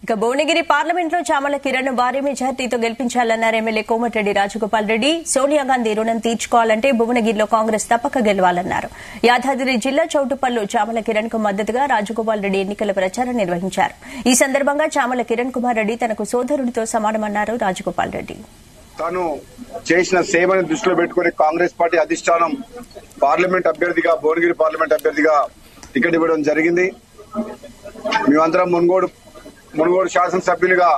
ఇక భువనగిరి పార్లమెంట్ లో చామల కిరణ్ భారీ మెజార్టీతో గెలిపించాలన్నారు ఎమ్మెల్యే కోమటిరెడ్డి రాజగోపాల్ రెడ్డి. సోనియా గాంధీ రుణం తీర్చుకోవాలంటే భువనగిరిలో కాంగ్రెస్ తప్పక గెలవాలన్నారు. యాదాద్రి జిల్లా చౌటుప్పల్లో చామల కిరణ్ కు మద్దతుగా రాజగోపాల్ రెడ్డి ఎన్నికల ప్రచారం నిర్వహించారు. ఈ సందర్భంగా చామల కిరణ్ కుమార్ రెడ్డి తనకు సోదరుడితో సమానమన్నారు రాజగోపాల్ రెడ్డి. తాను చేసిన సేవను దృష్టిలో పెట్టుకుని కాంగ్రెస్ పార్టీ అధిష్టానం పార్లమెంట్ అభ్యర్థిగా భువనగిరి పార్లమెంట్ అభ్యర్థిగా టికెట్ ఇవ్వడం జరిగింది. మేమందరం మునుగోడు శాసనసభ్యులుగా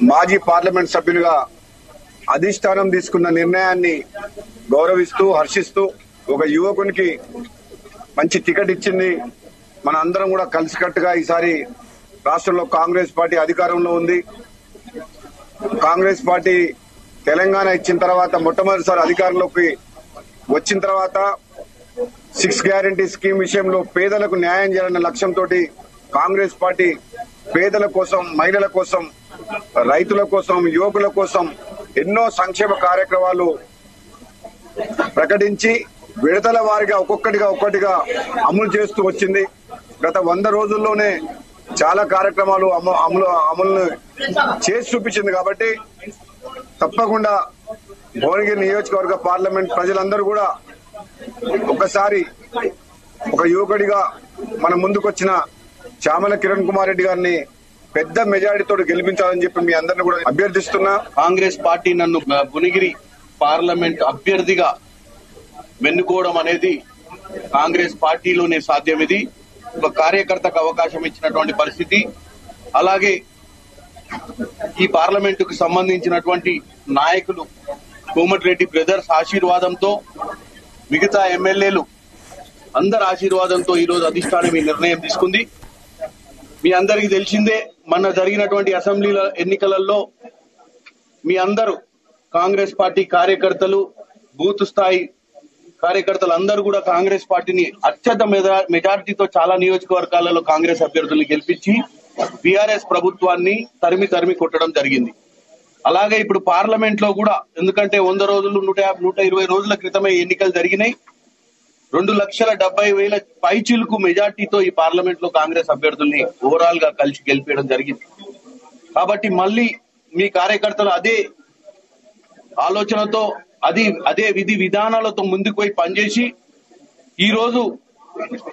మాజీ పార్లమెంట్ సభ్యులుగా అధిష్టానం తీసుకున్న నిర్ణయాన్ని గౌరవిస్తూ హర్షిస్తూ ఒక యువకునికి మంచి టికెట్ ఇచ్చింది. మన అందరం కూడా కలిసికట్టుగా ఈసారి రాష్ట్రంలో కాంగ్రెస్ పార్టీ అధికారంలో ఉంది. కాంగ్రెస్ పార్టీ తెలంగాణ ఇచ్చిన తర్వాత మొట్టమొదటిసారి అధికారంలోకి వచ్చిన తర్వాత 6 గ్యారంటీ స్కీమ్ విషయంలో పేదలకు న్యాయం చేయాలన్న లక్ష్యంతో కాంగ్రెస్ పార్టీ పేదల కోసం, మహిళల కోసం, రైతుల కోసం, యువకుల కోసం ఎన్నో సంక్షేమ కార్యక్రమాలు ప్రకటించి విడతల వారిగా ఒక్కొక్కటిగా అమలు చేస్తూ వచ్చింది. గత 100 రోజుల్లోనే చాలా కార్యక్రమాలు అమలు చేసి చూపించింది. కాబట్టి తప్పకుండా భువనగిరి నియోజకవర్గ పార్లమెంట్ ప్రజలందరూ కూడా ఒకసారి ఒక యువకుడిగా మన ముందుకొచ్చిన చామల కిరణ్ కుమార్ రెడ్డి గారిని పెద్ద మెజారిటీతో గెలిపించాలని చెప్పి మీ అందరిని కూడా అభ్యర్థిస్తున్నా. కాంగ్రెస్ పార్టీ నన్ను భువనగిరి పార్లమెంట్ అభ్యర్థిగా వెన్నుకోవడం అనేది కాంగ్రెస్ పార్టీలోనే సాధ్యం. ఇది ఒక కార్యకర్తకు అవకాశం ఇచ్చినటువంటి పరిస్థితి. అలాగే ఈ పార్లమెంటుకు సంబంధించినటువంటి నాయకులు కోమటిరెడ్డి బ్రదర్స్ ఆశీర్వాదంతో, మిగతా ఎమ్మెల్యేలు అందరి ఆశీర్వాదంతో ఈరోజు అధిష్టానం ఈ నిర్ణయం తీసుకుంది. మీ అందరికీ తెలిసిందే, మొన్న జరిగినటువంటి అసెంబ్లీ ఎన్నికలలో మీ అందరూ కాంగ్రెస్ పార్టీ కార్యకర్తలు, బూత్ స్థాయి కార్యకర్తలు అందరూ కూడా కాంగ్రెస్ పార్టీని అత్యంత మెజారిటీతో చాలా నియోజకవర్గాలలో కాంగ్రెస్ అభ్యర్థుల్ని గెలిపించి బీఆర్ఎస్ ప్రభుత్వాన్ని తరిమి కొట్టడం జరిగింది. అలాగే ఇప్పుడు పార్లమెంట్ లో కూడా, ఎందుకంటే 100 రోజులు 120 రోజుల క్రితమే ఎన్నికలు జరిగినాయి. 2,70,000 పైచిలుకు మెజార్టీతో ఈ పార్లమెంట్ లో కాంగ్రెస్ అభ్యర్థుల్ని ఓవరాల్ గా కలిసి గెలిపేయడం జరిగింది. కాబట్టి మళ్ళీ మీ కార్యకర్తలు అదే ఆలోచనతో, అదే విధి విధానాలతో ముందుకు పోయి పనిచేసి ఈ రోజు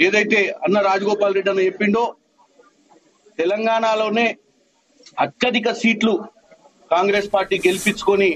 ఏదైతే అన్న రాజగోపాల్ రెడ్డి అన్న చెప్పిండో, తెలంగాణలోనే అత్యధిక సీట్లు కాంగ్రెస్ పార్టీ గెలిపించుకొని